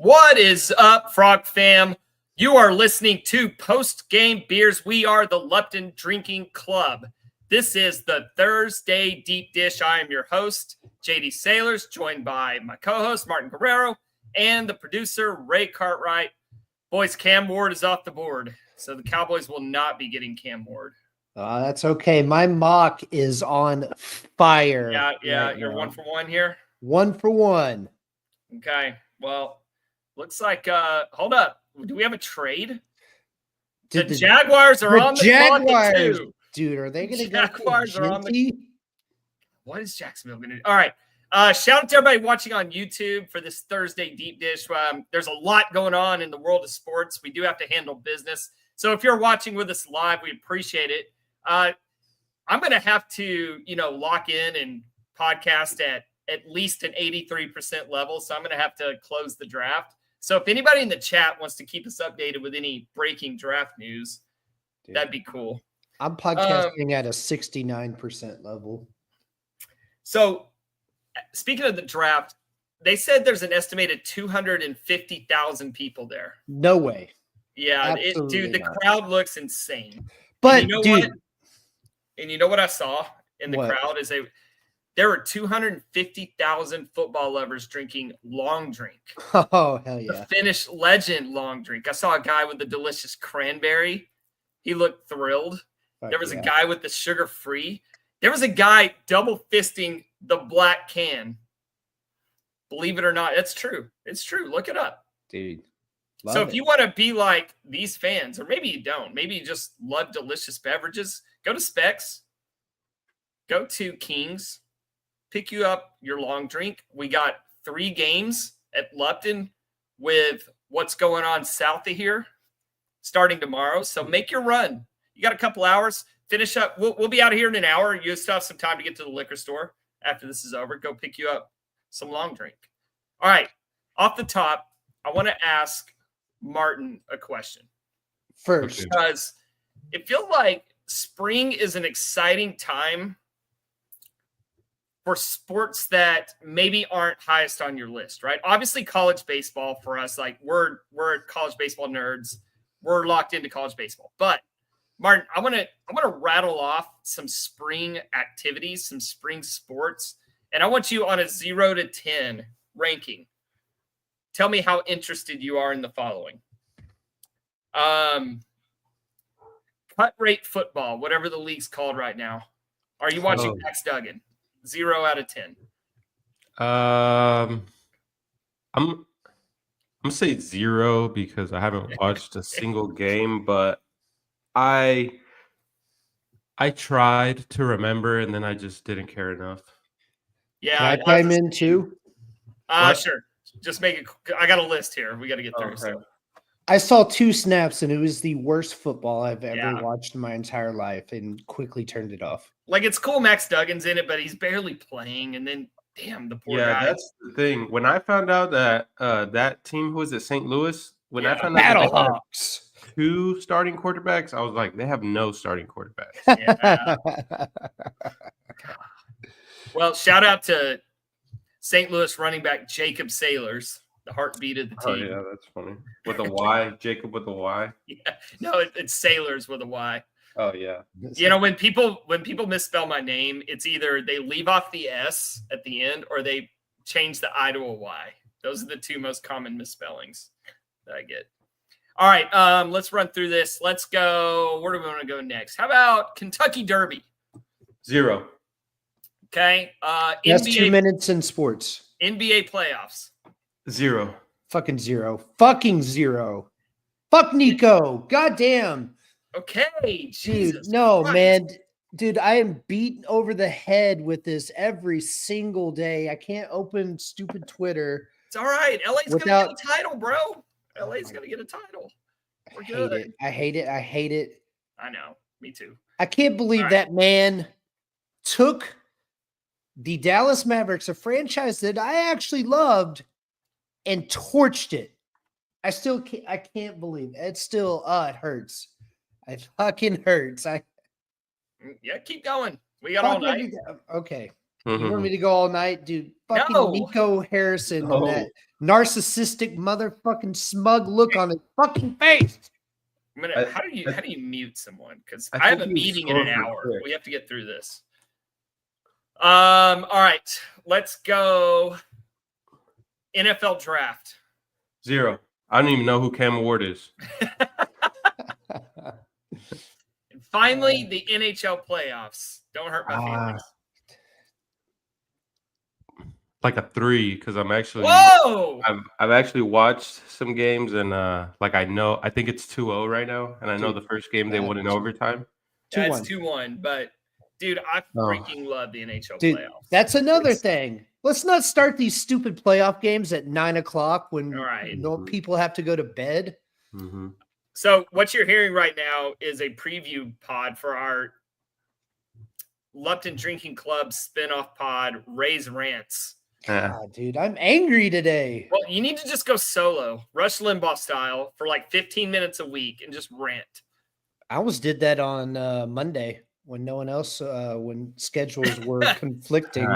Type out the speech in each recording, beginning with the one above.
What is up, Frog fam? You are listening to Postgame Beers. We are the Lupton Drinking Club. This is the Thursday Deep Dish. I am your host, JD Sailors, joined by my co-host, Martin Guerrero, and the producer, Ray Cartwright. Boys, Cam Ward is off the board, so the Cowboys will not be getting Cam Ward. That's okay. My mock is on fire. Yeah, right, you're 1 for 1 here? 1 for 1. Okay, well, looks like, hold up. Do we have a trade? The Jaguars are on the clock too. Dude, are they going to go Jaguars are on the... What is Jacksonville going to do? All right. Shout out to everybody watching on YouTube for this Thursday Deep Dish. There's a lot going on in the world of sports. We do have to handle business. So if you're watching with us live, we appreciate it. I'm going to have to, lock in and podcast at least an 83% level. So I'm going to have to close the draft. So if anybody in the chat wants to keep us updated with any breaking draft news, that'd be cool. I'm podcasting at a 69% level. So speaking of the draft, they said there's an estimated 250,000 people there. No way. Yeah, the crowd looks insane. But and you know what I saw in the crowd is there were 250,000 football lovers drinking long drink. Oh, hell yeah. The Finnish legend long drink. I saw a guy with the delicious cranberry. He looked thrilled. There was a guy with the sugar-free. There was a guy double fisting the black can. Believe it or not, it's true. It's true. Look it up. Dude. So if you want to be like these fans, or maybe you don't, maybe you just love delicious beverages, go to Specs, go to King's, pick you up your long drink. We got 3 games at Lupton with what's going on south of here starting tomorrow. So make your run. You got a couple hours. Finish up. We'll be out of here in an hour. You still have some time to get to the liquor store after this is over. Go pick you up some long drink. All right. Off the top, I want to ask Martin a question. First. Because it feels like spring is an exciting time for sports that maybe aren't highest on your list, right? Obviously, college baseball for us, like we're college baseball nerds. We're locked into college baseball. But Martin, I want to rattle off some spring activities, some spring sports, and I want you on a 0 to 10 ranking. Tell me how interested you are in the following. Cut rate football, whatever the league's called right now. Are you watching Max Duggan? 0 out of 10. I'm gonna say 0 because I haven't watched a single game, but I tried to remember and then I just didn't care enough. Yeah, can I chime in too? Sure. Just make it. I got a list here. We got to get through. Okay. So. I saw 2 snaps and it was the worst football I've ever watched in my entire life and quickly turned it off. Like, it's cool Max Duggan's in it, but he's barely playing. And then, damn, the poor guy. Yeah, that's the thing. When I found out that that team, who was it, St. Louis? When I found out Battlehawks. 2 starting quarterbacks, I was like, they have no starting quarterbacks. Yeah. Well, shout out to St. Louis running back Jacob Sailors, the heartbeat of the team. Oh, yeah, that's funny. With a Y, Jacob with a Y. Yeah. No, it's Sailors with a Y. Oh, yeah. When people misspell my name, it's either they leave off the S at the end or they change the I to a Y. Those are the 2 most common misspellings that I get. All right, let's run through this. Let's go. Where do we want to go next? How about Kentucky Derby? 0. Okay. That's NBA, 2 minutes in sports. NBA playoffs. 0. Fucking 0. Fucking 0. Fuck Nico. Goddamn. Okay. Jesus Dude, no, Christ. man. Dude, I am beaten over the head with this every single day. I can't open stupid Twitter. It's all right. LA's going to get a title, bro. LA's going to get a title. We're good. I hate it. I know. Me too. I can't believe that man took the Dallas Mavericks, a franchise that I actually loved, and torched it. I can't believe it. It's still, it hurts. It fucking hurts. Yeah, keep going. We got all night. Okay. You want me to go all night, dude? Fucking No. Nico Harrison and that No. narcissistic motherfucking smug look on his fucking face. How do you mute someone? Because I I have a think he meeting in an scored for hour. six. We have to get through this. All right, let's go. NFL draft. 0. I don't even know who Cam Ward is. And finally, the NHL playoffs. Don't hurt my feelings. Like a 3 because I'm actually. Whoa! I've actually watched some games and I think it's 2-0 right now, and I know the first game they won in overtime. Yeah, it's 2-1, but dude, I freaking love the NHL playoffs. That's another thing. Let's not start these stupid playoff games at 9:00 when people have to go to bed. Mm-hmm. So what you're hearing right now is a preview pod for our Lupton Drinking Club spinoff pod, Ray's Rants. God, dude, I'm angry today. Well, you need to just go solo, Rush Limbaugh style, for like 15 minutes a week and just rant. I almost did that on Monday when no one else, when schedules were conflicting.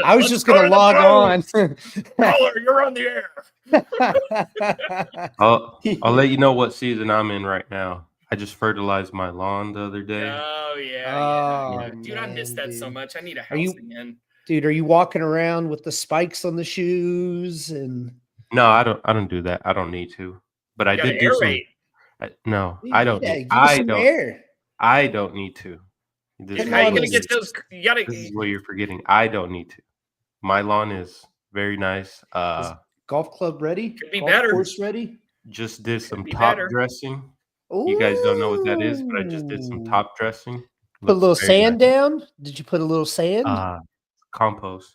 I was just going to log on. Caller, you're on the air. I'll let you know what season I'm in right now. I just fertilized my lawn the other day. Oh, yeah. Dude, Man, I miss that so much. I need a house again. Dude, are you walking around with the spikes on the shoes? And no, I don't do that. I don't need to. But I did do some. No, I don't. I don't need to. How are you going to get those? This is what you're forgetting. I don't need to. My lawn is very nice. Golf club ready? Could be better. Course ready? Just did some top dressing. Ooh. You guys don't know what that is, but I just did some top dressing. Put a little sand down? Did you put a little sand? Compost.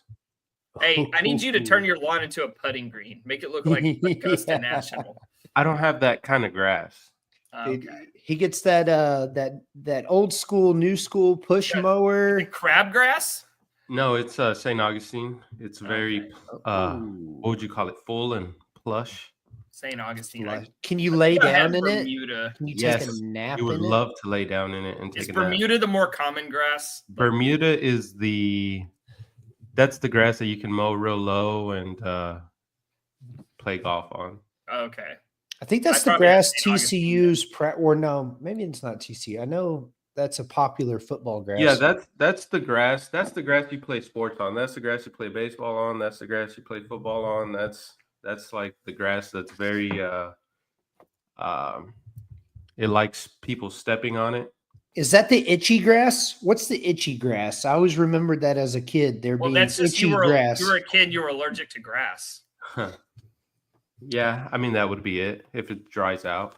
Hey, I need you to turn your lawn into a putting green. Make it look like Augusta National. I don't have that kind of grass. Okay. He gets that old school, new school push mower. Crabgrass? No, it's St. Augustine. It's very what would you call it? Full and plush. St. Augustine. Can you lay down in Bermuda. it? Can you take a nap? You would love to lay down in it and take a nap. Is Bermuda the more common grass? Bermuda is that's the grass that you can mow real low and play golf on. Okay. I think that's the grass TCU's or no, maybe it's not TCU. I know that's a popular football grass. Yeah, that's the grass. That's the grass you play sports on. That's the grass you play baseball on. That's the grass you play football on. That's like the grass that's very it likes people stepping on it. Is that the itchy grass? What's the itchy grass? I always remembered that as a kid. That's just itchy grass. You were a kid, you were allergic to grass. Yeah, I mean that would be it if it dries out.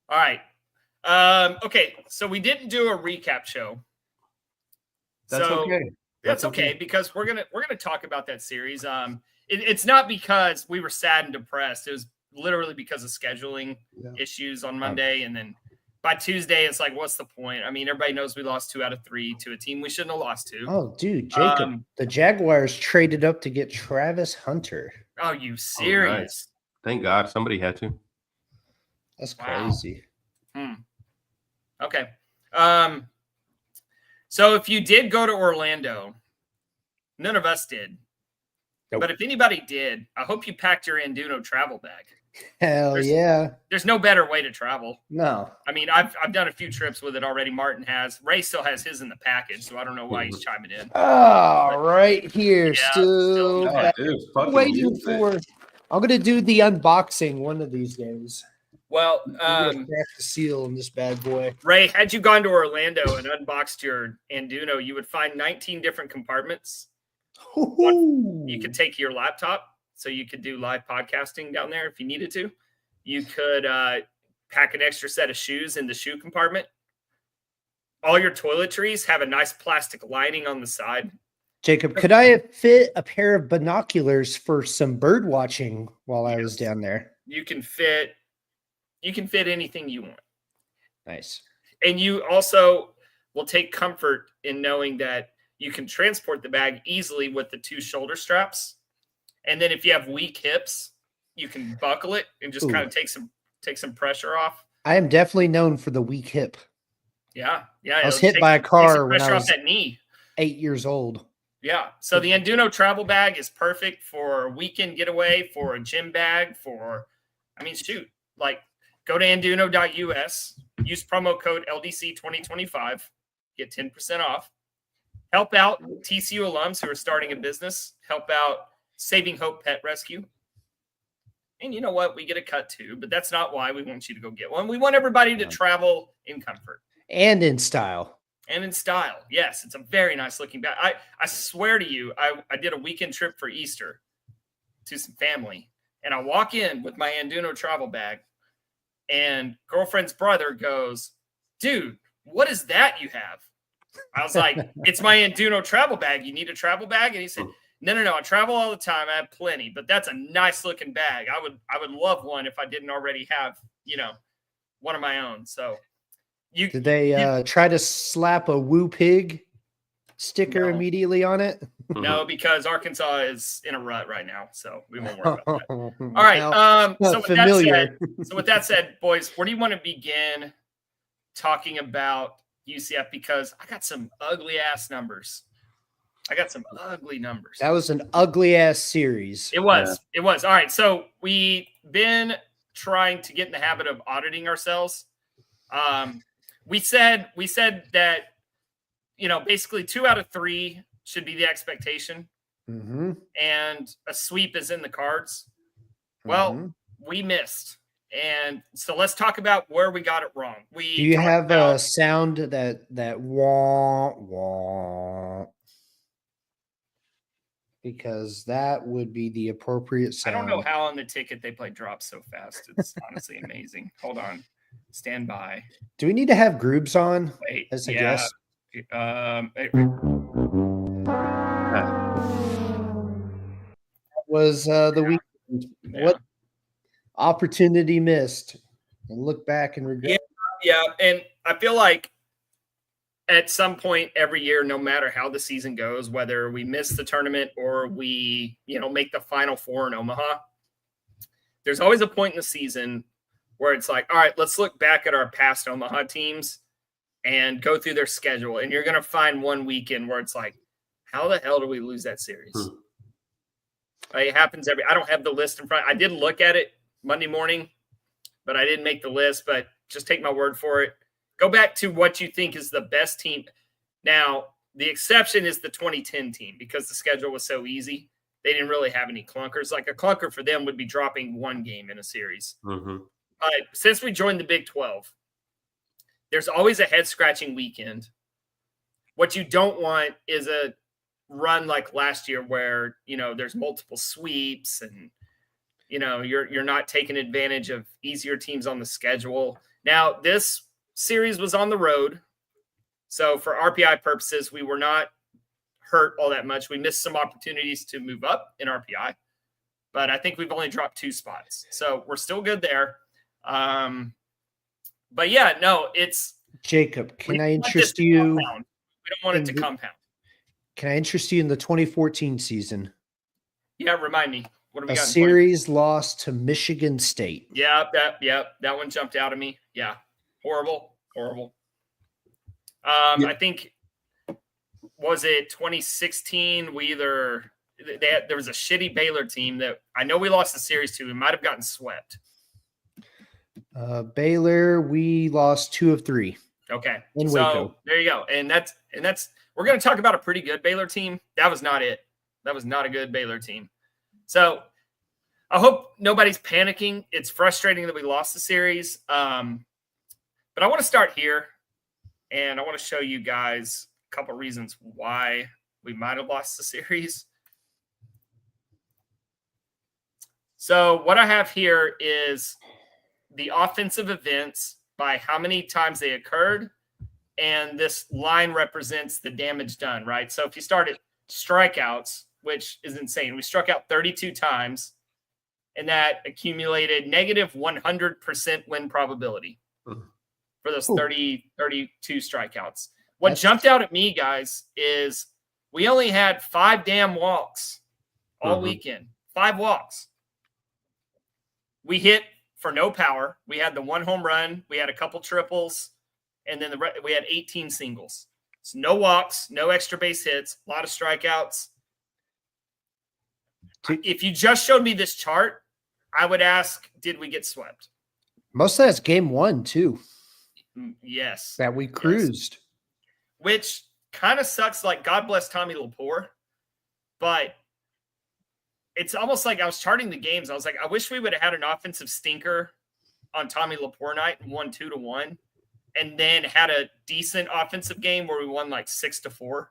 All right. Okay, so we didn't do a recap show. That's okay. That's okay because we're gonna talk about that series. It's not because we were sad and depressed. It was literally because of scheduling issues on Monday, and then by Tuesday, it's like, what's the point? I mean, everybody knows we lost 2 out of 3 to a team we shouldn't have lost to. Oh, dude, Jacob, the Jaguars traded up to get Travis Hunter. Oh, you serious? Oh, nice. Thank God somebody had to. That's crazy. Okay. So if you did go to Orlando, none of us did. Nope. But if anybody did, I hope you packed your Anduno travel bag. There's no better way to travel. No. I mean, I've done a few trips with it already. Martin has. Ray still has his in the package, so I don't know why he's chiming in. Oh, right here. Still waiting for. I'm going to do the unboxing one of these days. Well, crack the seal in this bad boy. Ray, had you gone to Orlando and unboxed your Anduno, you would find 19 different compartments. You could take your laptop, so you could do live podcasting down there if you needed to. You could pack an extra set of shoes in the shoe compartment. All your toiletries have a nice plastic lining on the side. Jacob, could I fit a pair of binoculars for some bird watching while I was down there? You can fit anything you want. Nice. And you also will take comfort in knowing that you can transport the bag easily with the 2 shoulder straps. And then if you have weak hips, you can buckle it and just kind of take some pressure off. I am definitely known for the weak hip. Yeah. I was hit by a car when I was that knee. 8 years old. Yeah. So the Anduno travel bag is perfect for a weekend getaway, for a gym bag, shoot, like go to Anduno.us, use promo code LDC 2025, get 10% off. Help out TCU alums who are starting a business. Help out Saving Hope Pet Rescue. And you know what? We get a cut too, but that's not why we want you to go get one. We want everybody to travel in comfort. And in style. And in style. Yes, it's a very nice looking bag. I swear to you, I did a weekend trip for Easter to some family. And I walk in with my Anduno travel bag. And girlfriend's brother goes, dude, what is that you have? I was like, it's my Anduno travel bag. You need a travel bag? And he said, no. I travel all the time. I have plenty, but that's a nice looking bag. I would love one if I didn't already have, one of my own. So did they try to slap a Woo Pig sticker immediately on it? No, because Arkansas is in a rut right now, so we won't worry about that. All right. So with that said, boys, where do you want to begin talking about UCF? Because I got some ugly ass numbers. That was an ugly ass series. It was. Yeah. It was. All right. So we've been trying to get in the habit of auditing ourselves. We said that, basically 2 out of 3 should be the expectation. Mm-hmm. And a sweep is in the cards. Well, we missed. And so let's talk about where we got it wrong. Do you have a sound that wah, wah? Because that would be the appropriate sound. I don't know how on the ticket they play drops so fast. It's honestly amazing. Hold on. Stand by. Do we need to have Groobs on? Wait, as a guest? Was the weekend. Yeah. What opportunity missed? And look back and regret. Yeah, and I feel like at some point every year, no matter how the season goes, whether we miss the tournament or we, make the Final Four in Omaha, there's always a point in the season where it's like, all right, let's look back at our past Omaha teams and go through their schedule. And you're going to find one weekend where it's like, how the hell do we lose that series? It happens I don't have the list in front. I did look at it Monday morning, but I didn't make the list, but just take my word for it. Go back to what you think is the best team. Now, the exception is the 2010 team because the schedule was so easy. They didn't really have any clunkers. Like a clunker for them would be dropping one game in a series. Mm-hmm. But since we joined the Big 12, there's always a head-scratching weekend. What you don't want is a run like last year where, there's multiple sweeps and, you're not taking advantage of easier teams on the schedule. Now, this series was on the road. So for RPI purposes, we were not hurt all that much. We missed some opportunities to move up in RPI, but I think we've only dropped 2 spots. So we're still good there. But yeah, no, it's Jacob. Can I interest you? We don't want it to compound. Can I interest you in the 2014 season? Yeah, remind me. What do we got? A series lost to Michigan State. Yeah, that one jumped out at me. Yeah, horrible. I think was it 2016? There was a shitty Baylor team that I know we lost the series to. We might have gotten swept. Baylor, we lost 2 of 3. Okay, in so Waco. There you go, and that's we're going to talk about a pretty good Baylor team. That was not it. That was not a good Baylor team. So I hope nobody's panicking. It's frustrating that we lost the series, but I want to start here, and I want to show you guys a couple reasons why we might have lost the series. So what I have here is the offensive events by how many times they occurred, and this line represents the damage done, right? So if you start at strikeouts, which is insane, we struck out 32 times, and that accumulated negative 100% win probability for those 32 strikeouts. What jumped out at me, guys, is we only had 5 damn walks all weekend. 5 walks. We hit for no power. We had the 1 home run. We had a couple triples. And then we had 18 singles. It's no walks, no extra base hits, a lot of strikeouts. If you just showed me this chart, I would ask, did we get swept? Most of that's game 1 too. Yes. That we cruised. Yes. Which kind of sucks. Like, God bless Tommy Lepore. But it's almost like I was charting the games. I was like, I wish we would have had an offensive stinker on Tommy Lepore night and won 2-1. And then had a decent offensive game where we won like 6-4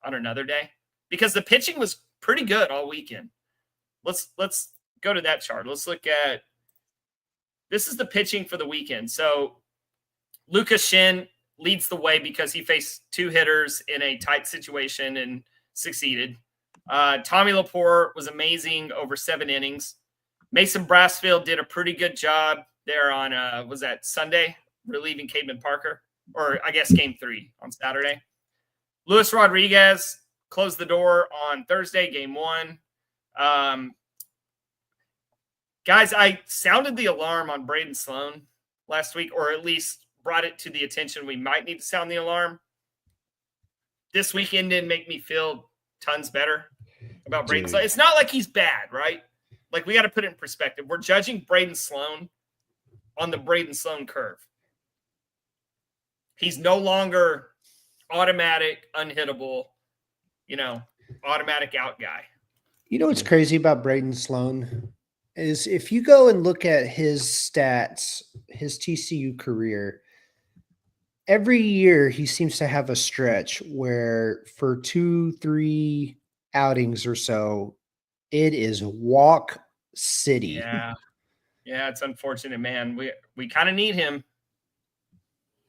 on another day. Because the pitching was pretty good all weekend. Let's go to that chart. Let's look at – this is the pitching for the weekend. So Lucas Shin leads the way because he faced 2 hitters in a tight situation and succeeded. Tommy Lepore was amazing over 7 innings. Mason Brassfield did a pretty good job there on was that Sunday, relieving Cademan Parker, or I guess game 3 on Saturday. Luis Rodriguez closed the door on Thursday, game 1. Guys, I sounded the alarm on Braden Sloan last week, or at least brought it to the attention we might need to sound the alarm. This weekend didn't make me feel tons better about Braden Sloan. It's not like he's bad, right? Like, we got to put it in perspective. We're judging Braden Sloan on the Braden Sloan curve. He's no longer automatic, unhittable, automatic out guy. You know what's crazy about Braden Sloan is if you go and look at his stats, his TCU career, every year he seems to have a stretch where for 2-3 outings or so, it is walk city. Yeah, it's unfortunate, man. We kind of need him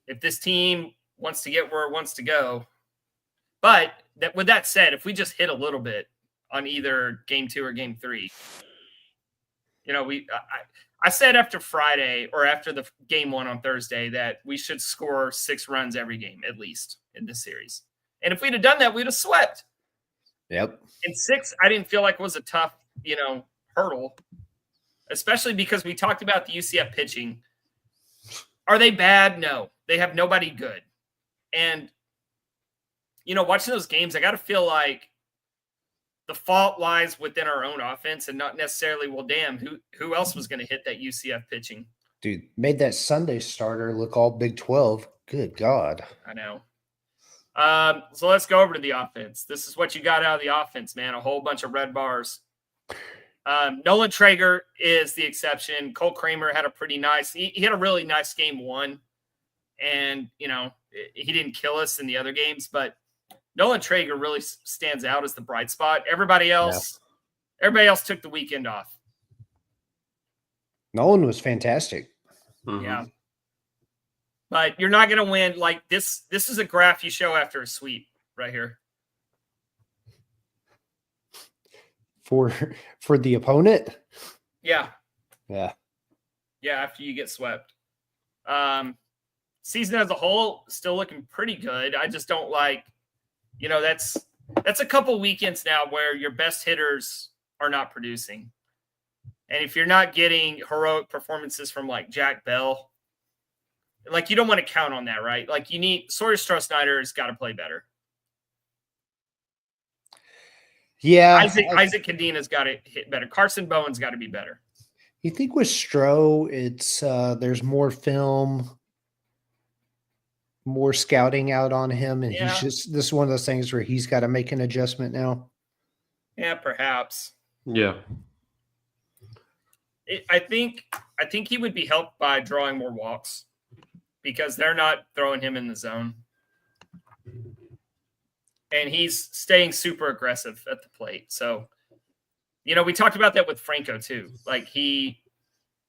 if this team wants to get where it wants to go. But with that said, if we just hit a little bit on either game 2 or game 3, I said after Friday or after the game 1 on Thursday that we should score 6 runs every game at least in this series. And if we'd have done that, we'd have swept. Yep. And 6, I didn't feel like was a tough, hurdle, especially because we talked about the UCF pitching. Are they bad? No, they have nobody good. And, watching those games, I got to feel like the fault lies within our own offense and not necessarily, well, damn, who else was going to hit that UCF pitching? Dude, made that Sunday starter look all Big 12. Good God. I know. So let's go over to the offense. This is what you got out of the offense, man. A whole bunch of red bars. Nolan Traeger is the exception. Cole Kramer had a pretty nice – he had a really nice game 1. And, he didn't kill us in the other games. But Nolan Traeger really stands out as the bright spot. Everybody else took the weekend off. Nolan was fantastic. Mm-hmm. Yeah. But you're not going to win. Like, this is a graph you show after a sweep right here. For the opponent? Yeah. Yeah. Yeah, after you get swept. Season as a whole, still looking pretty good. I just don't like, that's a couple weekends now where your best hitters are not producing. And if you're not getting heroic performances from like Jack Bell, like, you don't want to count on that, right? Like, you need Sawyer Stroh-Snyder has got to play better. Yeah. Isaac Cadina's got to hit better. Carson Bowen's got to be better. You think with Stroh, it's there's more film, more scouting out on him, and this is one of those things where he's got to make an adjustment now. Yeah, perhaps. Yeah. I think he would be helped by drawing more walks because they're not throwing him in the zone. And he's staying super aggressive at the plate. So, we talked about that with Franco too. Like, he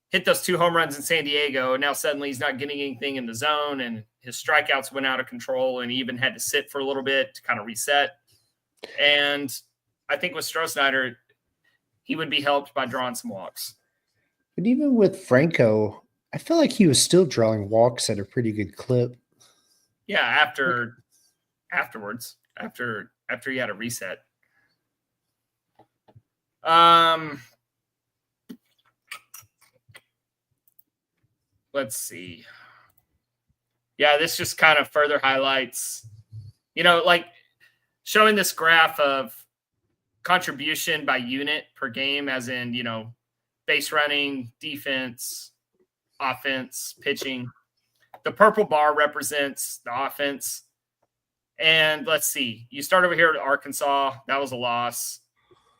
hit those 2 home runs in San Diego, and now suddenly he's not getting anything in the zone, and his strikeouts went out of control, and he even had to sit for a little bit to kind of reset. And I think with Stroh-Snyder, he would be helped by drawing some walks. But even with Franco, I feel like he was still drawing walks at a pretty good clip. Yeah, afterwards, after he had a reset. Let's see. Yeah, this just kind of further highlights like showing this graph of contribution by unit per game, as in, base running, defense, offense, pitching. The purple bar represents the offense. And let's see. You start over here at Arkansas. That was a loss.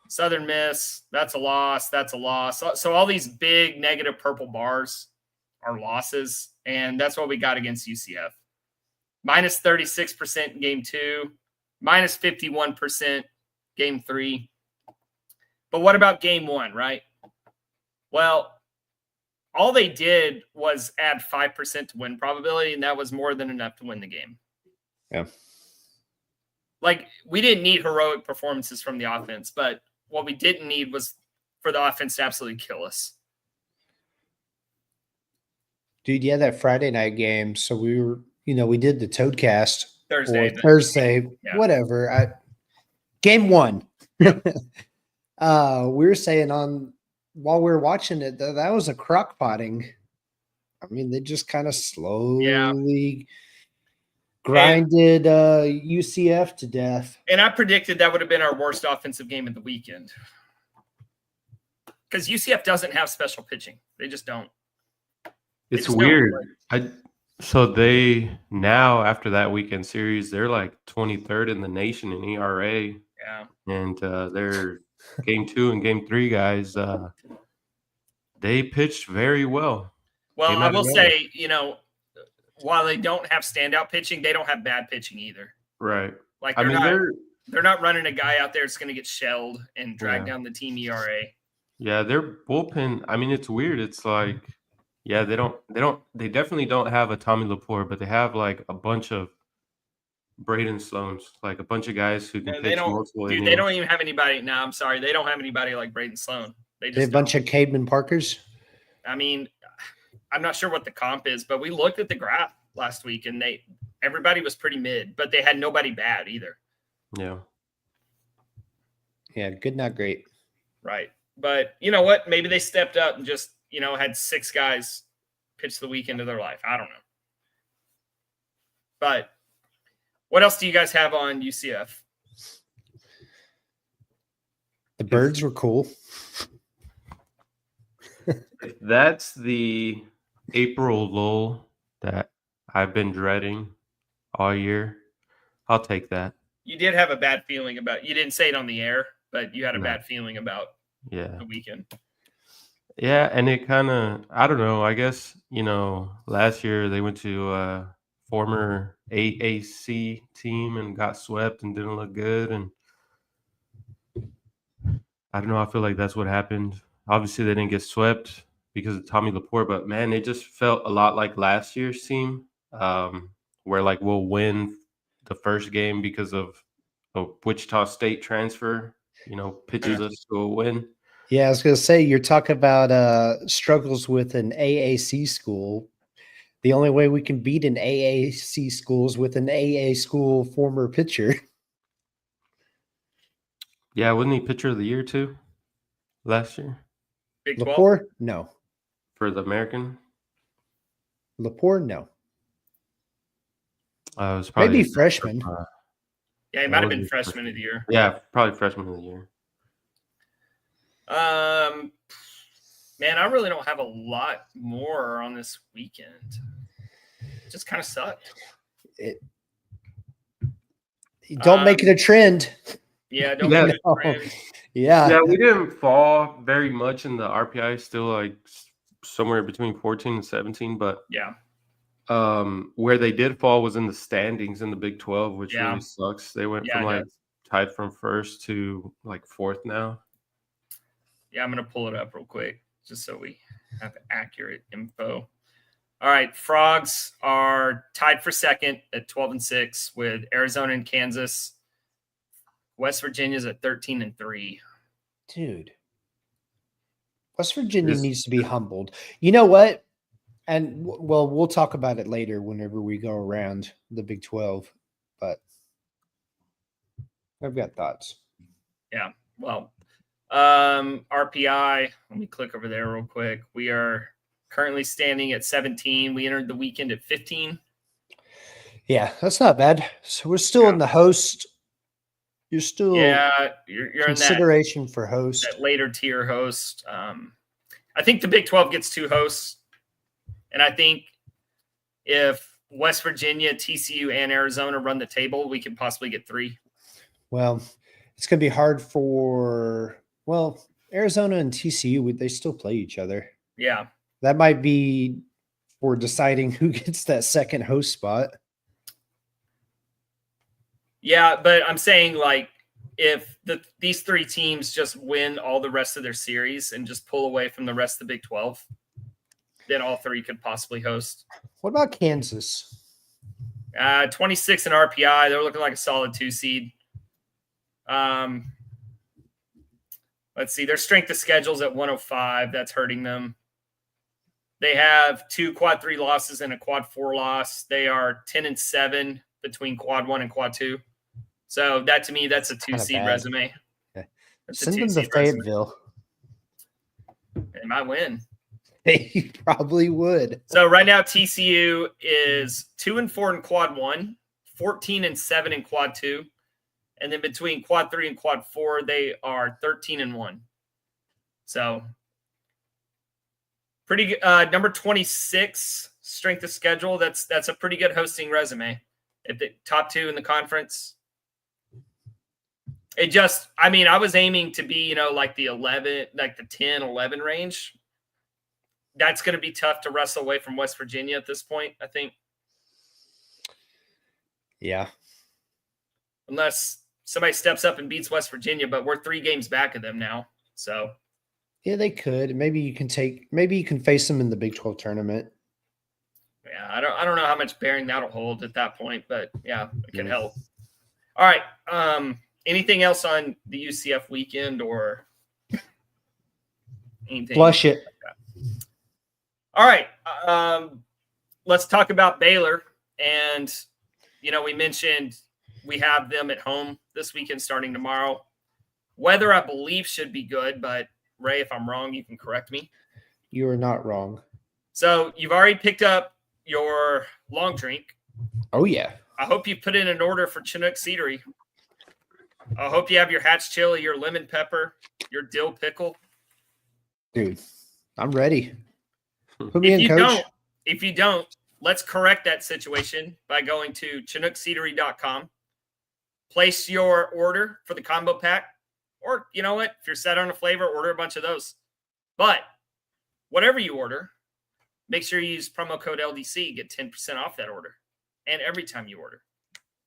Southern Miss, that's a loss. That's a loss. So all these big negative purple bars are losses. And that's what we got against UCF. Minus 36% in game 2. Minus 51% game 3. But what about game 1, right? Well, all they did was add 5% to win probability, and that was more than enough to win the game. Yeah. Like, we didn't need heroic performances from the offense, but what we didn't need was for the offense to absolutely kill us. Dude, yeah, that Friday night game. So we were, we did the Toadcast Thursday, yeah. Whatever. Game 1. we were saying while we were watching it, that was a crock potting. I mean, they just kind of slowly grinded UCF to death. And I predicted that would have been our worst offensive game of the weekend. Because UCF doesn't have special pitching. They just don't. It's weird. So they now, after that weekend series, they're like 23rd in the nation in ERA. Yeah. And their game 2 and game 3 guys, they pitched very well. Well, I will say, while they don't have standout pitching, they don't have bad pitching either. Right. Like they're not running a guy out there that's going to get shelled and drag down the team ERA. Yeah, their bullpen. I mean, it's weird. It's like, they definitely don't have a Tommy Laporte, but they have like a bunch of Braden Sloans, like a bunch of guys who can pitch multiple innings. They don't even have anybody. No, I'm sorry. They don't have anybody like Braden Sloan. They have a bunch of Cademan Parkers. I mean, I'm not sure what the comp is, but we looked at the graph last week and everybody was pretty mid, but they had nobody bad either. Yeah. Yeah, good, not great. Right. But you know what? Maybe they stepped up and just, had 6 guys pitch the weekend of their life. I don't know. But what else do you guys have on UCF? The birds were cool. That's the April lull that I've been dreading all year. I'll take that. You did have a bad feeling about – you didn't say it on the air, but you had a bad feeling about the weekend. Yeah, and it kind of – I don't know. I guess, last year they went to a former AAC team and got swept and didn't look good. And I don't know. I feel like that's what happened. Obviously, they didn't get swept because of Tommy Laporte, but, man, it just felt a lot like last year's team where, like, we'll win the first game because of a Wichita State transfer, pitches us to a win. Yeah, I was going to say, you're talking about struggles with an AAC school. The only way we can beat an AAC school is with an AA school former pitcher. Yeah, wasn't he pitcher of the year too last year? Big 12? Laporte? No. For the American? Laporte? No. It was probably maybe freshman. Yeah, he might have been freshman of the year. Yeah, probably freshman of the year. Man, I really don't have a lot more on this weekend. It just kind of sucked. Don't make it a trend. Yeah, don't make it a trend. Yeah, we didn't fall very much in the RPI. Still like somewhere between 14 and 17, but where they did fall was in the standings in the Big 12, which really sucks. They went from tied from first to like 4th now. Yeah, I'm going to pull it up real quick just so we have accurate info. All right, Frogs are tied for 2nd at 12-6 with Arizona and Kansas. West Virginia's at 13-3. Dude, West Virginia needs to be humbled. You know what? And we'll talk about it later whenever we go around the Big 12. But I've got thoughts. Yeah, well, RPI. Let me click over there real quick. We are currently standing at 17. We entered the weekend at 15. Yeah, that's not bad. So we're still in the host. You're still you're in consideration for host. that later tier host. I think the Big 12 gets 2 hosts, and I think if West Virginia, TCU, and Arizona run the table, we could possibly get 3. Well, it's going to be hard for Arizona and TCU. They still play each other. Yeah, that might be for deciding who gets that second host spot. Yeah, but I'm saying like if these 3 teams just win all the rest of their series and just pull away from the rest of the Big 12, then all 3 could possibly host. What about Kansas? 26 in RPI. They're looking like a solid 2 seed. Let's see. Their strength of schedule's at 105. That's hurting them. They have 2 quad 3 losses and a quad 4 loss. They are 10-7 between quad 1 and quad 2. So that to me, that's a 2 seed resume. Okay. Send them to Fayetteville. They might win. They probably would. So right now, TCU is 2-4 in quad 1, 14-7 in quad 2. And then between quad 3 and quad 4, they are 13-1. So pretty good. Number 26, strength of schedule. That's a pretty good hosting resume. If the top 2 in the conference. I was aiming to be, like the 11, like the 10, 11 range. That's going to be tough to wrestle away from West Virginia at this point, I think. Yeah. Unless somebody steps up and beats West Virginia, but we're 3 games back of them now. So yeah, they could. Maybe you can face them in the Big 12 tournament. Yeah, I don't know how much bearing that'll hold at that point, but yeah, it can help. All right. Anything else on the UCF weekend or anything? Flush it. All right. Let's talk about Baylor. And, we mentioned we have them at home this weekend starting tomorrow. Weather, I believe, should be good. But, Ray, if I'm wrong, you can correct me. You are not wrong. So you've already picked up your long drink. Oh, yeah. I hope you put in an order for Chinook Cedary. I hope you have your Hatch chili, your lemon pepper, your dill pickle. Dude, I'm ready. Put me in, coach. If you don't, let's correct that situation by going to ChinookCedarY.com. Place your order for the combo pack. Or, you know what? If you're set on a flavor, order a bunch of those. But whatever you order, make sure you use promo code LDC. Get 10% off that order. And every time you order.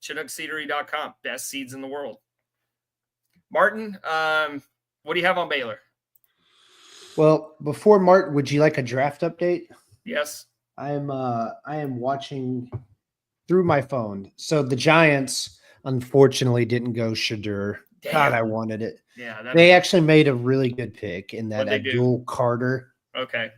ChinookCedarY.com. Best seeds in the world. Martin, what do you have on Baylor? Well, before Martin, would you like a draft update? Yes. I am watching through my phone. So the Giants, unfortunately, didn't go Shadur. Damn. God, I wanted it. Yeah, they actually made a really good pick in that Abdul Carter. Okay.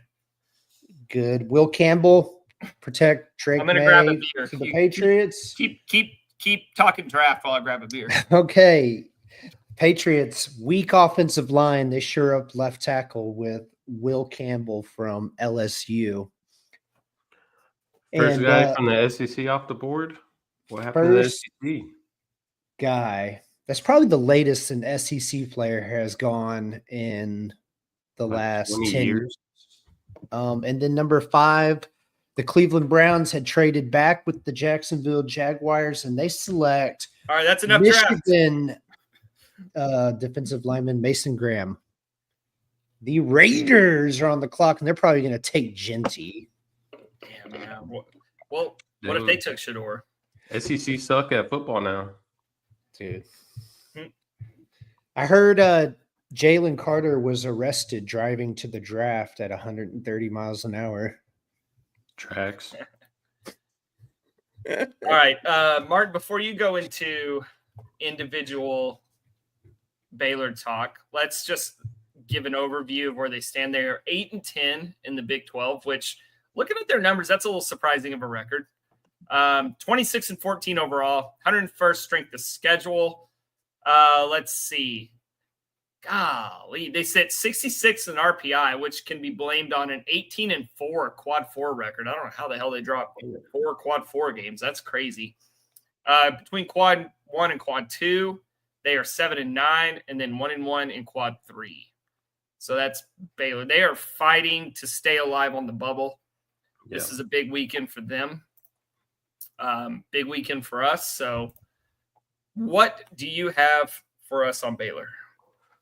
Good. Will Campbell, protect Drake May grab a beer. For the Patriots. Keep talking draft while I grab a beer. Okay. Patriots, weak offensive line. They sure up left tackle with Will Campbell from LSU. First guy from the SEC off the board. What happened to the SEC? Guy. That's probably the latest an SEC player has gone in the last 10 years. And then number 5, the Cleveland Browns had traded back with the Jacksonville Jaguars, and they select all right, that's enough Michigan defensive lineman Mason Graham. The Raiders are on the clock, and they're probably going to take Genty. Damn, yeah. Well, what if they took Shador? SEC suck at football now. Dude. I heard Jalen Carter was arrested driving to the draft at 130 miles an hour. Tracks. All right, Martin, before you go into individual Baylor talk, let's just give an overview of where they stand. They are 8-10 in the Big 12, which, looking at their numbers, that's a little surprising of a record. 26-14 overall, 101st strength of schedule. Let's see. golly, they sit 66 in RPI, which can be blamed on an 18-4 quad 4 record. I don't know how the hell they dropped 4 quad 4 games. That's crazy. Between quad 1 and quad 2, they are 7-9, and then 1-1 in quad 3. So that's Baylor. They are fighting to stay alive on the bubble. This is a big weekend for them. Big weekend for us. So what do you have for us on Baylor?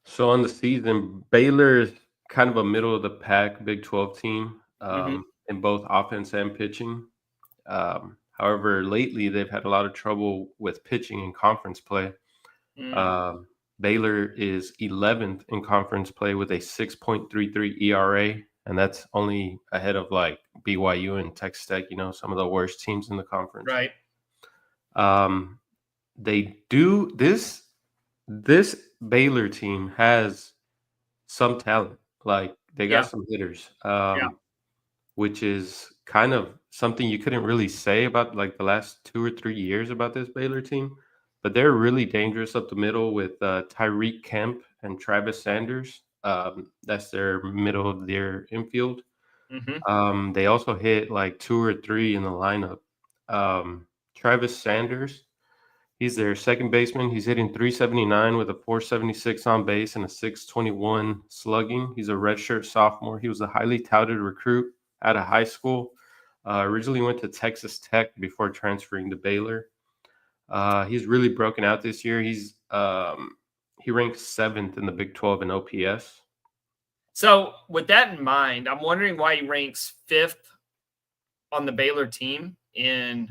So on the season, Baylor is kind of a middle of the pack Big 12 team in both offense and pitching. However, lately they've had a lot of trouble with pitching in conference play. Baylor is 11th in conference play with a 6.33 ERA, and that's only ahead of like BYU and Texas Tech, some of the worst teams in the conference. Right. They do this Baylor team has some talent. Like they got some hitters, which is kind of something you couldn't really say about like the last 2 or 3 years about this Baylor team. But they're really dangerous up the middle with Tyreek Kemp and Travis Sanders. That's their middle of their infield. They also hit like 2 or 3 in the lineup. Travis Sanders, he's their second baseman. He's hitting 379 with a 476 on base and a 621 slugging. He's a redshirt sophomore. He was a highly touted recruit out of high school. Originally went to Texas Tech before transferring to Baylor. He's really broken out this year. He ranks 7th in the Big 12 in OPS. So with that in mind, I'm wondering why he ranks 5th on the Baylor team in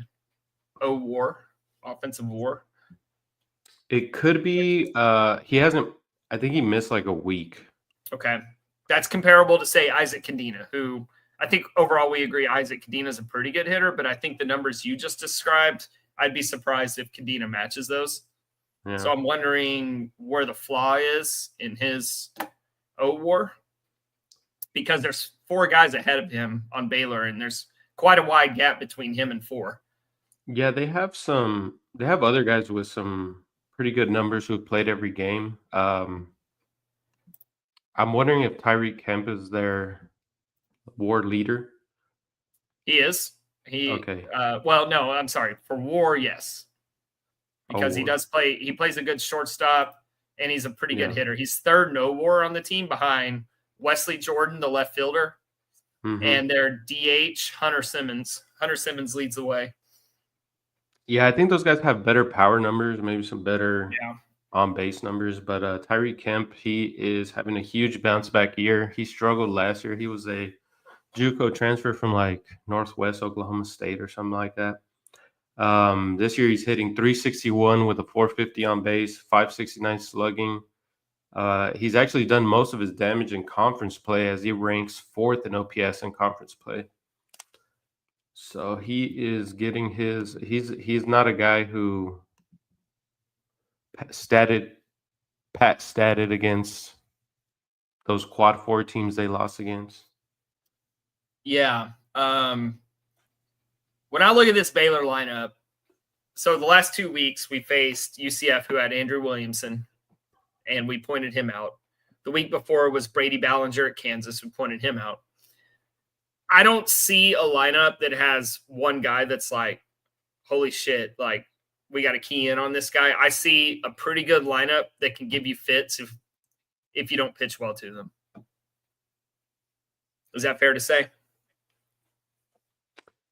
offensive WAR. It could be I think he missed like a week. Okay. That's comparable to, say, Isaac Cadena, who I think overall we agree Isaac Cadena is a pretty good hitter, but I think the numbers you just described, I'd be surprised if Cadena matches those. Yeah. So I'm wondering where the flaw is in his WAR, because there's 4 guys ahead of him on Baylor, and there's quite a wide gap between him and 4. Yeah, they have other guys with some pretty good numbers who've played every game. I'm wondering if Tyreek Kemp is their WAR leader. He is. Okay. Well, no, I'm sorry. For WAR, yes. Because he plays a good shortstop, and he's a pretty good hitter. He's 3rd no WAR on the team behind Wesley Jordan, the left fielder, and their DH, Hunter Simmons. Hunter Simmons leads the way. Yeah, I think those guys have better power numbers, maybe some better on-base numbers. But Tyreek Kemp, he is having a huge bounce-back year. He struggled last year. He was a JUCO transfer from like Northwest Oklahoma State or something like that. This year he's hitting 361 with a 450 on base, 569 slugging. He's actually done most of his damage in conference play, as he ranks 4th in OPS in conference play. So he is getting he's not a guy who statted against those quad 4 teams they lost against. Yeah. When I look at this Baylor lineup, so the last 2 weeks we faced UCF, who had Andrew Williamson, and we pointed him out. The week before was Brady Ballinger at Kansas. We pointed him out. I don't see a lineup that has one guy that's like, holy shit, like we got to key in on this guy. I see a pretty good lineup that can give you fits if you don't pitch well to them. Is that fair to say?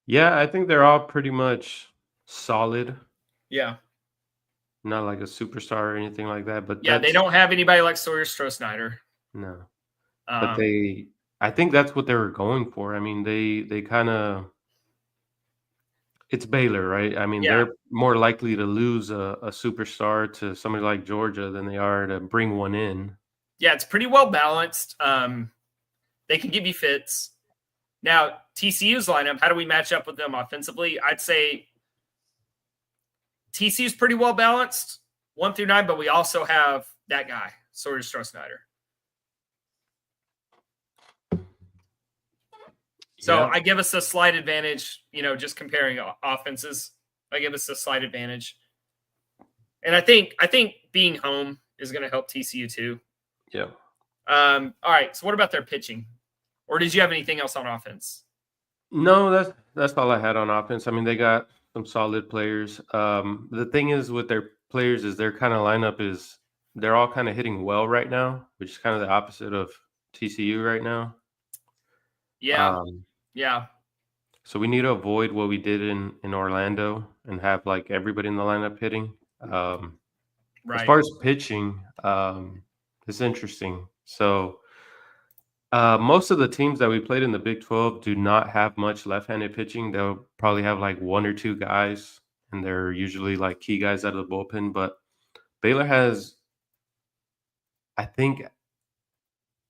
Yeah, I think they're all pretty much solid. Yeah. Not like a superstar or anything like that. But yeah, they don't have anybody like Sawyer Stroh-Snyder. No. But I think that's what they were going for. I mean, they kind of – it's Baylor, right? I mean, they're more likely to lose a superstar to somebody like Georgia than they are to bring one in. Yeah, it's pretty well balanced. They can give you fits. Now, TCU's lineup, how do we match up with them offensively? I'd say TCU's pretty well balanced, 1 through 9, but we also have that guy, Sawyer Stroh-Snyder. So I give us a slight advantage, just comparing offenses. I give us a slight advantage. And I think being home is going to help TCU too. Yeah. All right. So what about their pitching? Or did you have anything else on offense? No, that's all I had on offense. I mean, they got some solid players. The thing is with their players is their kind of lineup is they're all kind of hitting well right now, which is kind of the opposite of TCU right now. Yeah. Yeah. So we need to avoid what we did in Orlando and have like everybody in the lineup hitting. As Right. far as pitching, it's interesting. So most of the teams that we played in the Big 12 do not have much left-handed pitching. They'll probably have like one or two guys, and they're usually like key guys out of the bullpen. But Baylor has, I think,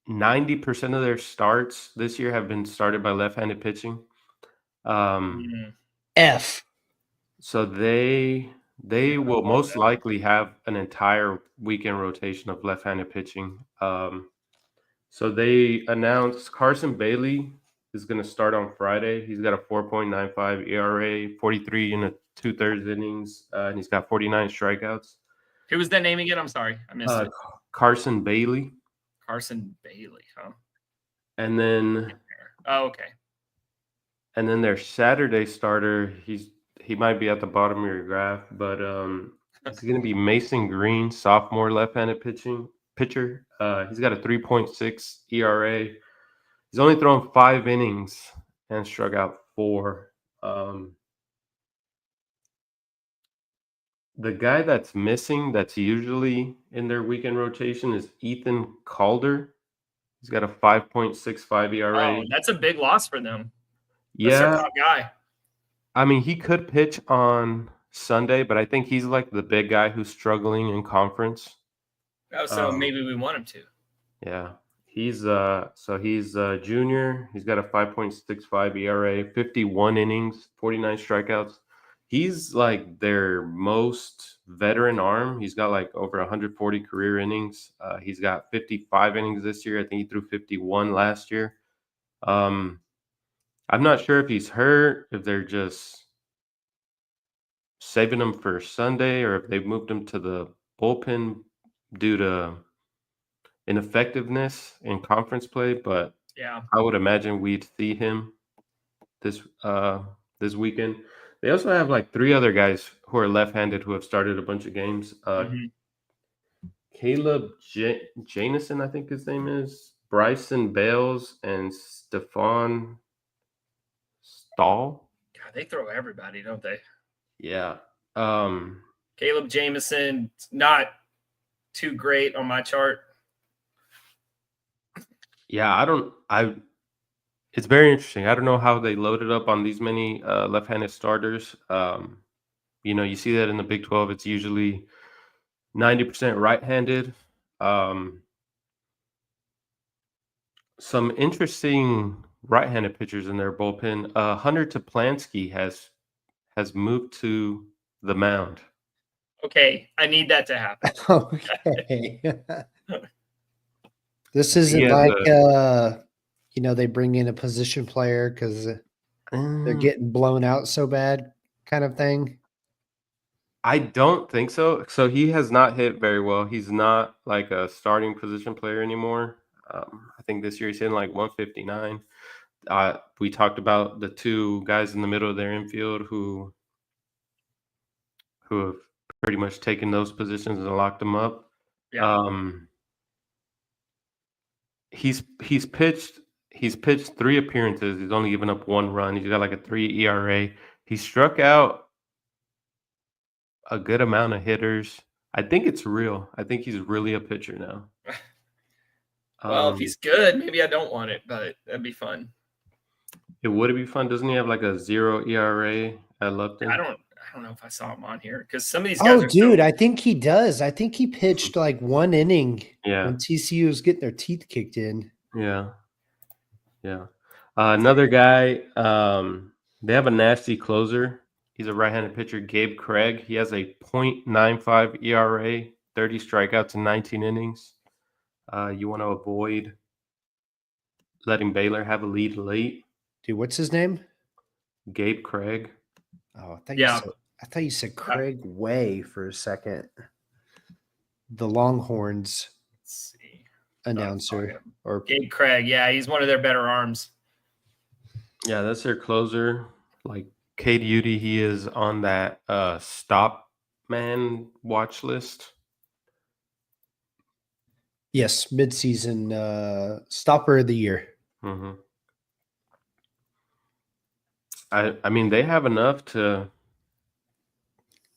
90% of their starts this year have been started by left-handed pitching. F. So they Yeah, will love most that. likely have an entire weekend rotation of left-handed pitching. So they announced Carson Bailey is going to start on Friday. He's got a 4.95 ERA, 43 and a 2/3 innings, and he's got 49 strikeouts. Who was that name again? I'm sorry. I missed it. Carson Bailey. Carson Bailey, huh? And then Oh, okay. and then their Saturday starter, he might be at the bottom of your graph, but it's going to be Mason Green, sophomore left-handed pitcher. He's got a 3.6 ERA. He's only thrown 5 innings and struck out 4. The guy that's missing that's usually in their weekend rotation is Ethan Calder. He's got a 5.65 ERA. Oh, that's a big loss for them. That's their Yeah, top guy. I mean, he could pitch on Sunday, but I think he's like the big guy who's struggling in conference. Oh, so maybe we want him to. Yeah. He's he's a junior. He's got a 5.65 ERA, 51 innings, 49 strikeouts. He's like their most veteran arm. He's got like over 140 career innings. He's got 55 innings this year. I think he threw 51 last year. I'm not sure if he's hurt, if they're just saving him for Sunday, or if they've moved him to the bullpen due to ineffectiveness in conference play. But Yeah. I would imagine we'd see him this this weekend. They also have like 3 other guys who are left-handed who have started a bunch of games. Caleb Janison, I think his name is, Bryson Bales, and Stephon Stahl. God, they throw everybody, don't they? Yeah. Caleb Jameson, not too great on my chart. Yeah, it's very interesting. I don't know how they loaded up on these many left-handed starters. You see that in the Big 12, it's usually 90% right-handed. Some interesting right-handed pitchers in their bullpen. Hunter Toplansky has moved to the mound. Okay, I need that to happen. Okay. This isn't has like they bring in a position player because they're getting blown out so bad, kind of thing. I don't think so. So he has not hit very well. He's not like a starting position player anymore. I think this year he's hitting like 159. We talked about the 2 guys in the middle of their infield who have pretty much taken those positions and locked them up. Yeah. He's pitched 3 appearances. He's only given up 1 run. He's got like a 3 ERA. He struck out a good amount of hitters. I think it's real. I think he's really a pitcher now. Well, if he's good, maybe I don't want it, but that'd be fun. It would be fun. Doesn't he have like a 0 ERA at Lupton? I don't know if I saw him on here because some of these guys. Oh, dude, I think he does. I think he pitched like 1 inning when TCU was getting their teeth kicked in. Yeah. Another guy. They have a nasty closer. He's a right-handed pitcher, Gabe Craig. He has a .95 ERA, 30 strikeouts in 19 innings. You want to avoid letting Baylor have a lead late. Dude, what's his name? Gabe Craig. Oh, I thought you said Craig Way for a second. The Longhorns. Let's see. announcer or Gabe Craig. Yeah, he's one of their better arms. Yeah, that's their closer. Like Cade Udy, he is on that stop man watch list. yes, midseason stopper of the year. Mm-hmm. I mean, they have enough to.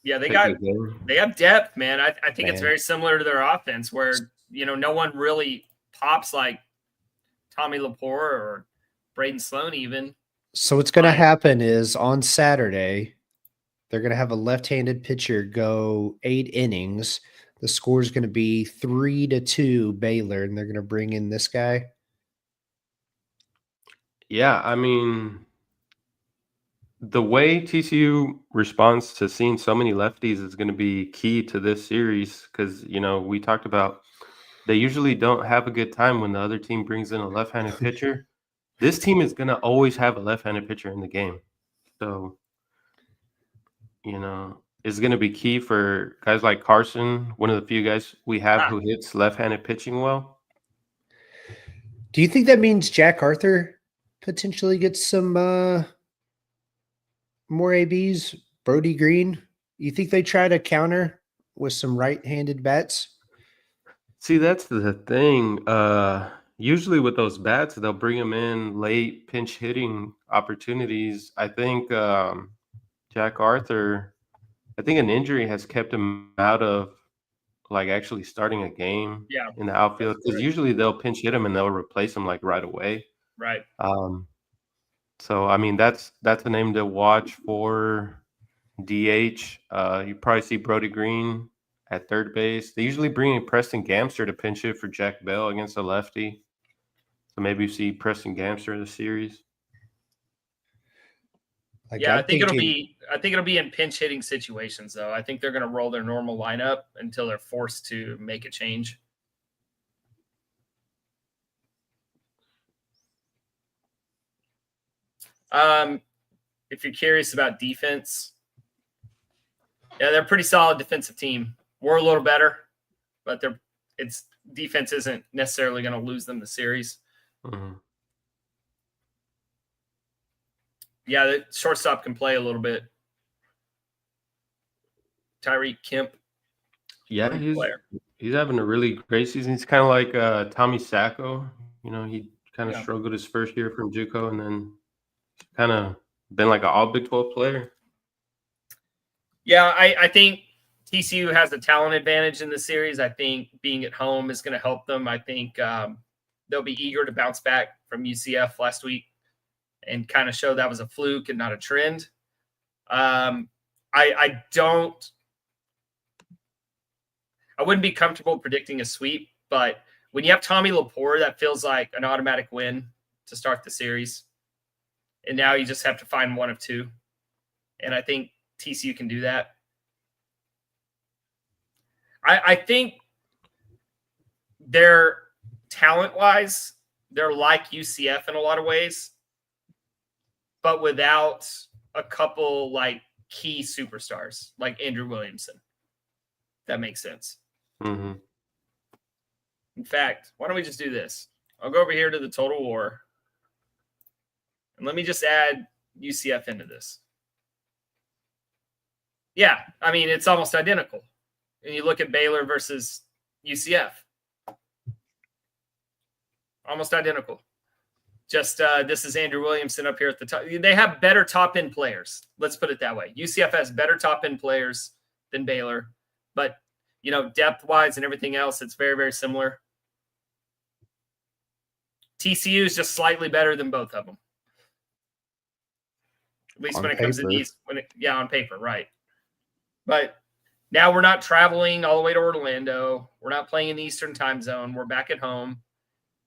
Yeah, they take a game. have depth, man. I think it's Man. very similar to their offense, where no one really pops like Tommy Lepore or Braden Sloan even. So what's going to Right. happen is on Saturday, they're going to have a left-handed pitcher go 8 innings. The score is going to be 3-2 Baylor, and they're going to bring in this guy. Yeah, I mean, the way TCU responds to seeing so many lefties is going to be key to this series because, we talked about they usually don't have a good time when the other team brings in a left-handed pitcher. This team is going to always have a left-handed pitcher in the game. So, it's going to be key for guys like Carson, one of the few guys we have who hits left-handed pitching well. Do you think that means Jack Arthur potentially gets some more ABs? Brody Green? You think they try to counter with some right-handed bats? See, that's the thing. Usually with those bats, they'll bring them in late pinch hitting opportunities. I think Jack Arthur, I think an injury has kept him out of actually starting a game in the outfield because usually they'll pinch hit him and they'll replace him right away. Right. So I mean that's the name to watch for DH. You probably see Brody Green at third base. They usually bring in Preston Gamster to pinch hit for Jack Bell against a lefty. So maybe you see Preston Gamster in the series. I think it'll be in pinch hitting situations though. I think they're going to roll their normal lineup until they're forced to make a change. If you're curious about defense, they're a pretty solid defensive team. We're a little better, but its defense isn't necessarily going to lose them the series. Mm-hmm. Yeah, the shortstop can play a little bit. Tyreek Kemp. Yeah, he's having a really great season. He's kind of like Tommy Sacco. He kind of struggled his first year from JUCO, and then kind of been like an all Big 12 player. Yeah, I think TCU has a talent advantage in the series. I think being at home is going to help them. I think they'll be eager to bounce back from UCF last week and kind of show that was a fluke and not a trend. I wouldn't be comfortable predicting a sweep, but when you have Tommy Lepore, that feels like an automatic win to start the series. And now you just have to find one of two. And I think TCU can do that. I think they're talent-wise, they're like UCF in a lot of ways, but without a couple key superstars like Andrew Williamson. That makes sense. Mm-hmm. In fact, why don't we just do this? I'll go over here to the Total War, and let me just add UCF into this. Yeah, I mean, it's almost identical. And you look at Baylor versus UCF. Almost identical. Just this is Andrew Williamson up here at the top. They have better top-end players. Let's put it that way. UCF has better top-end players than Baylor. But, depth-wise and everything else, it's very, very similar. TCU is just slightly better than both of them. At least when it comes to these. On paper, right. But now we're not traveling all the way to Orlando. We're not playing in the Eastern time zone. We're back at home.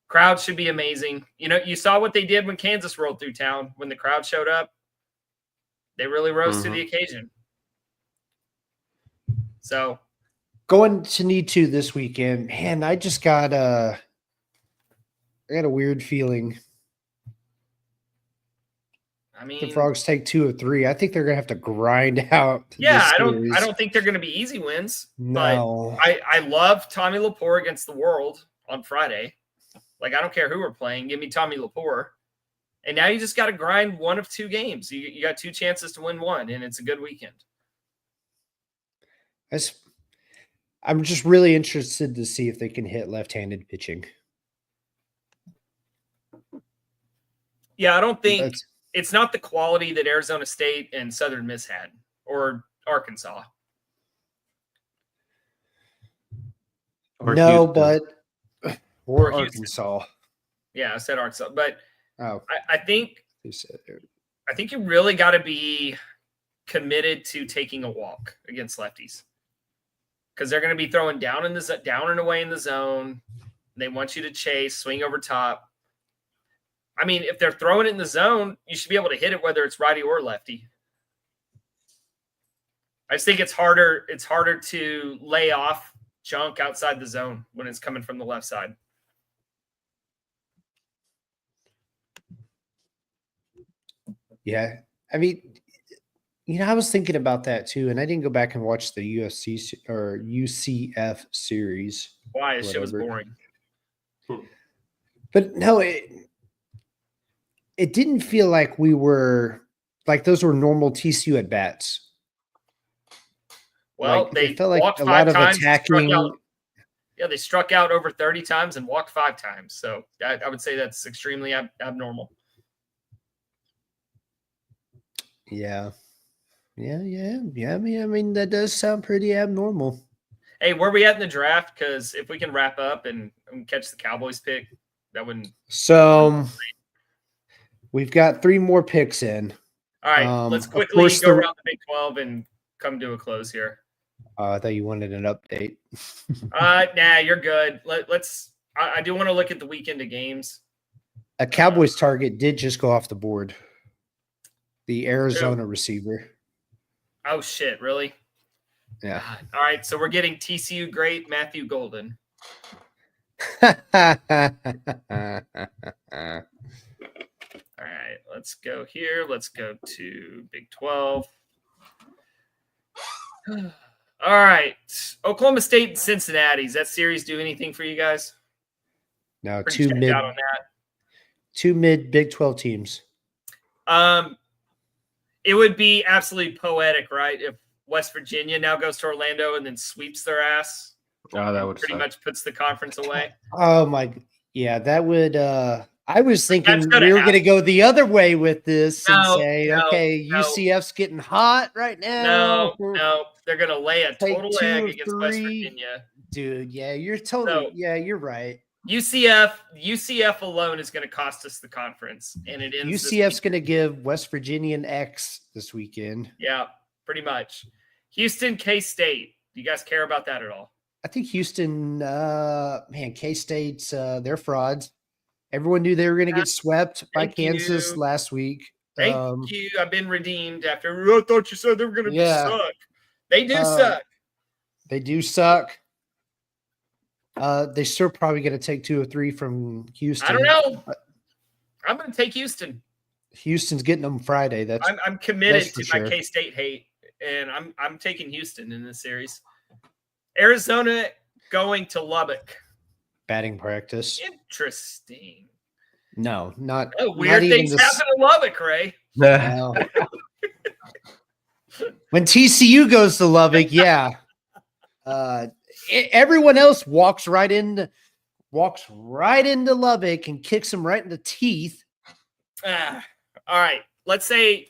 Crowd should be amazing. You saw what they did when Kansas rolled through town. When the crowd showed up, they really rose to the occasion. So going to need to this weekend, man, I just got I got a weird feeling. I mean, the Frogs take 2 of 3. I think they're gonna have to grind out. Yeah, I don't think they're gonna be easy wins. No, but I love Tommy Lepore against the world on Friday. Like, I don't care who we're playing. Give me Tommy Lepore. And now you just got to grind one of two games. You got 2 chances to win one, and it's a good weekend. I'm just really interested to see if they can hit left-handed pitching. Yeah, I don't think it's not the quality that Arizona State and Southern Miss had, or Arkansas. Or No, Houston. but Or Arkansas. Yeah, I said Arkansas, but Oh, I think you really got to be committed to taking a walk against lefties, because they're going to be throwing down and away in the zone. They want you to chase, swing over top. I mean, if they're throwing it in the zone, you should be able to hit it whether it's righty or lefty. I just think it's harder to lay off junk outside the zone when it's coming from the left side. Yeah. I mean, I was thinking about that too, and I didn't go back and watch the UFC or UCF series. Why? This shit was boring. But no, it didn't feel like we were like those were normal TCU at bats. Well, like, they felt like walked a 5 lot of times. attacking. Yeah, they struck out over 30 times and walked 5 times. So I would say that's extremely abnormal. Yeah. I mean, that does sound pretty abnormal. Hey, where are we at in the draft? Because if we can wrap up and catch the Cowboys pick, that wouldn't. So we've got 3 more picks in. All right, let's quickly go around the Big 12 and come to a close here. I thought you wanted an update. Nah, you're good. I do want to look at the weekend of games. A Cowboys target did just go off the board. The Arizona receiver. Oh, shit, really? Yeah. God. All right, so we're getting TCU great Matthew Golden. All right, let's go here. Let's go to Big 12. All right, Oklahoma State and Cincinnati. Does that series do anything for you guys? No, Pretty checked out on that. 2 mid Big 12 teams. It would be absolutely poetic, right, if West Virginia now goes to Orlando and then sweeps their ass. Oh, that would pretty much puts the conference away. Oh my, yeah, that would. I was thinking we were going to go the other way with this and say, okay, UCF's getting hot right now. No, they're going to lay a total egg against West Virginia. Dude, yeah, you're totally. Yeah, you're right. UCF alone is going to cost us the conference, and it ends. UCF's going to give West Virginia an X this weekend. Yeah, pretty much. Houston, K-State. Do you guys care about that at all? I think Houston, K-State's they're frauds. Everyone knew they were going to get swept by Kansas last week. Thank you. I've been redeemed after. I thought you said they were going to suck. They do suck. They do suck. They still probably going to take 2 or 3 from Houston. I don't know. I'm going to take Houston. Houston's getting them Friday. I'm committed to my K-State hate, and I'm taking Houston in this series. Arizona going to Lubbock. Batting practice. Interesting. No, not weird not things happen in Lubbock, Ray. No. When TCU goes to Lubbock, yeah. Everyone else walks right into Lubbock and kicks them right in the teeth. All right. Let's say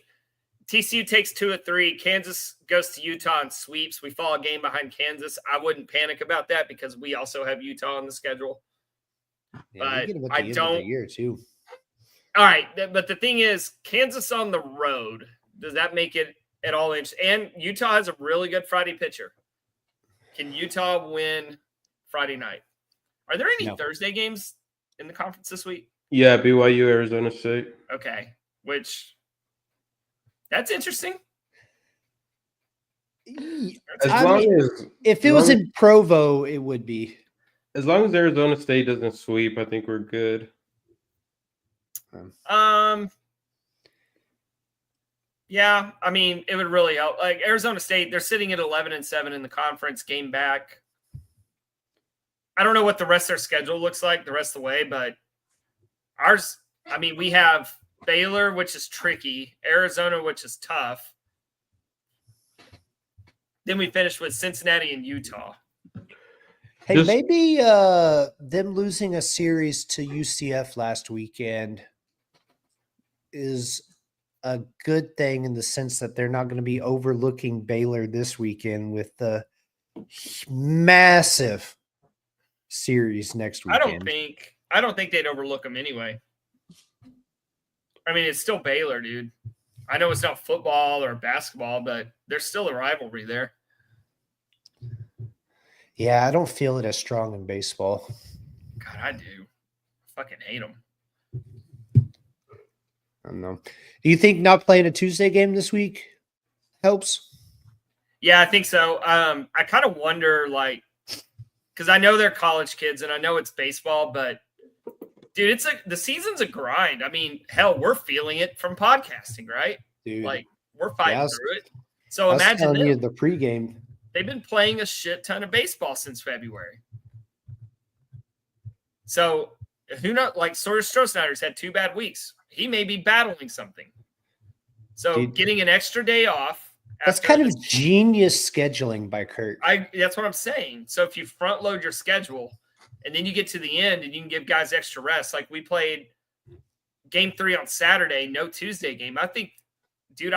TCU takes 2 or 3. Kansas goes to Utah and sweeps. We fall a game behind Kansas. I wouldn't panic about that because we also have Utah on the schedule. Yeah, but I don't. The year too. All right, but the thing is, Kansas on the road. Does that make it at all interesting? And Utah has a really good Friday pitcher. Can Utah win Friday night? Are there any Thursday games in the conference this week? Yeah, BYU, Arizona State. Okay, that's interesting. If it was in Provo, it would be. As long as Arizona State doesn't sweep, I think we're good. Yeah, I mean, it would really help. Like Arizona State, they're sitting at 11-7 in the conference, game back. I don't know what the rest of their schedule looks like the rest of the way, but ours, I mean, we have Baylor, which is tricky, Arizona, which is tough. Then we finish with Cincinnati and Utah. Hey, maybe them losing a series to UCF last weekend is a good thing in the sense that they're not going to be overlooking Baylor this weekend with the massive series next weekend. I don't think they'd overlook them anyway. I mean, it's still Baylor, dude. I know it's not football or basketball, but there's still a rivalry there. Yeah, I don't feel it as strong in baseball. God, I do. I fucking hate them. I don't know. Do you think not playing a Tuesday game this week helps? Yeah, I think so. I kind of wonder, like, because I know they're college kids and I know it's baseball, but dude, the season's a grind. I mean, hell, we're feeling it from podcasting, right? Dude, like we're fighting through it. So imagine the pregame. They've been playing a shit ton of baseball since February. So who knows? Like Sawyer Strohsnyder's had 2 bad weeks. He may be battling something. So getting an extra day off. That's kind of genius scheduling by Kurt. That's what I'm saying. So if you front load your schedule and then you get to the end and you can give guys extra rest, like we played game 3 on Saturday, no Tuesday game. I think they're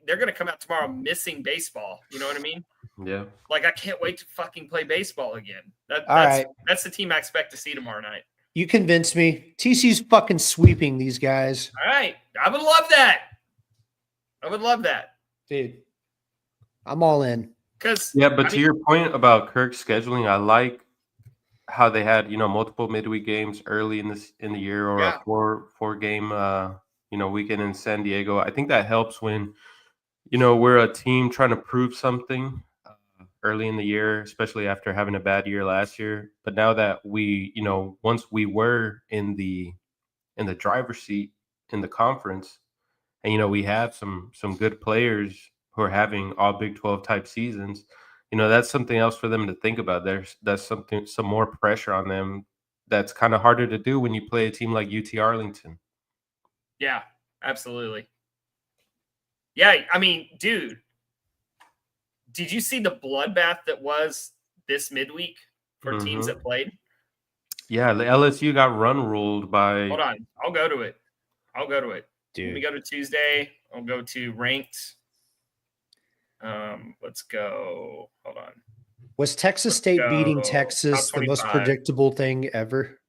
going to come out tomorrow missing baseball. You know what I mean? Yeah. Like, I can't wait to fucking play baseball again. That's the team I expect to see tomorrow night. You convinced me. TCU's fucking sweeping these guys. All right. I would love that. Dude, I'm all in. To your point about Kirk's scheduling, I like how they had, multiple midweek games early in the year, or a four game weekend in San Diego. I think that helps when we're a team trying to prove something early in the year, especially after having a bad year last year. But now that we, once we were in the driver's seat in the conference, and we have some good players who are having all Big 12 type seasons, that's something else for them to think about. That's some more pressure on them. That's kind of harder to do when you play a team like UT Arlington. Yeah, absolutely. Yeah, I mean, dude, did you see the bloodbath that was this midweek for teams that played? Yeah, the LSU got run ruled by. Hold on, I'll go to it. Dude. Let me go to Tuesday. I'll go to ranked. Let's go. Hold on. Was Texas State beating Texas the most predictable thing ever?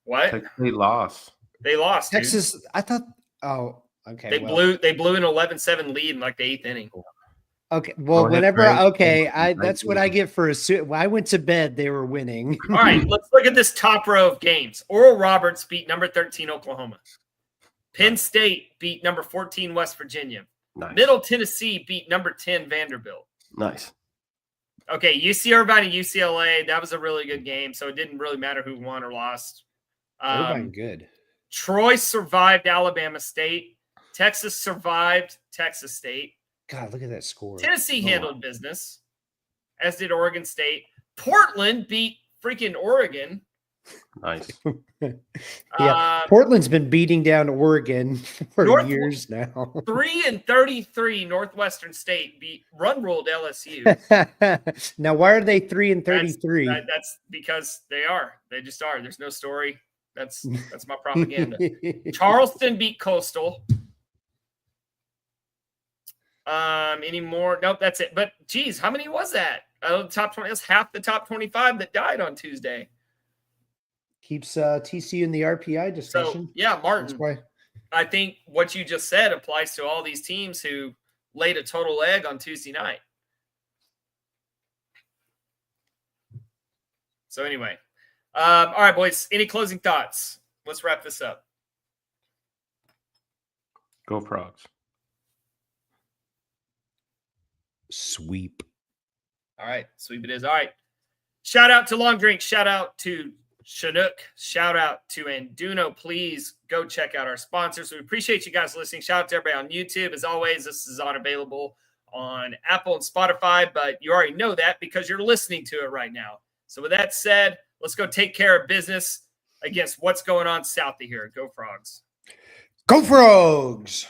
What? Texas State lost. They lost. Texas. Dude. I thought. Oh, okay. They blew an 11-7 lead in like the 8th inning. Okay. Well, that's what I get for when I went to bed, they were winning. All right, let's look at this top row of games. Oral Roberts beat number 13 Oklahoma. Penn State beat number 14 West Virginia. Nice. Middle Tennessee beat number 10 Vanderbilt. Nice. Okay, UC Irvine and UCLA, that was a really good game, so it didn't really matter who won or lost. Irvine good. Troy survived Alabama State. Texas survived Texas State. God, look at that score. Tennessee handled business, as did Oregon State. Portland beat freaking Oregon. Nice. Yeah, Portland's been beating down Oregon for years now. 3-33 Northwestern State run ruled LSU. Now, why are they 3-33? That's because they are. They just are. There's no story. That's my propaganda. Charleston beat Coastal. Any more? Nope, that's it. But geez, how many was that? The top 20. That's half the top 25 that died on Tuesday. Keeps TCU in the RPI discussion. So, yeah, Martin. That's why. I think what you just said applies to all these teams who laid a total egg on Tuesday night. So anyway, all right, boys. Any closing thoughts? Let's wrap this up. Go Frogs. Sweep. All right, sweep it is. All right. Shout out to Long Drink. Shout out to Chinook. Shout out to Anduno. Please go check out our sponsors. We appreciate you guys listening. Shout out to everybody on YouTube. As always, this is unavailable on Apple and Spotify, but you already know that because you're listening to it right now. So with that said, let's go take care of business against what's going on south of here. Go Frogs. Go Frogs!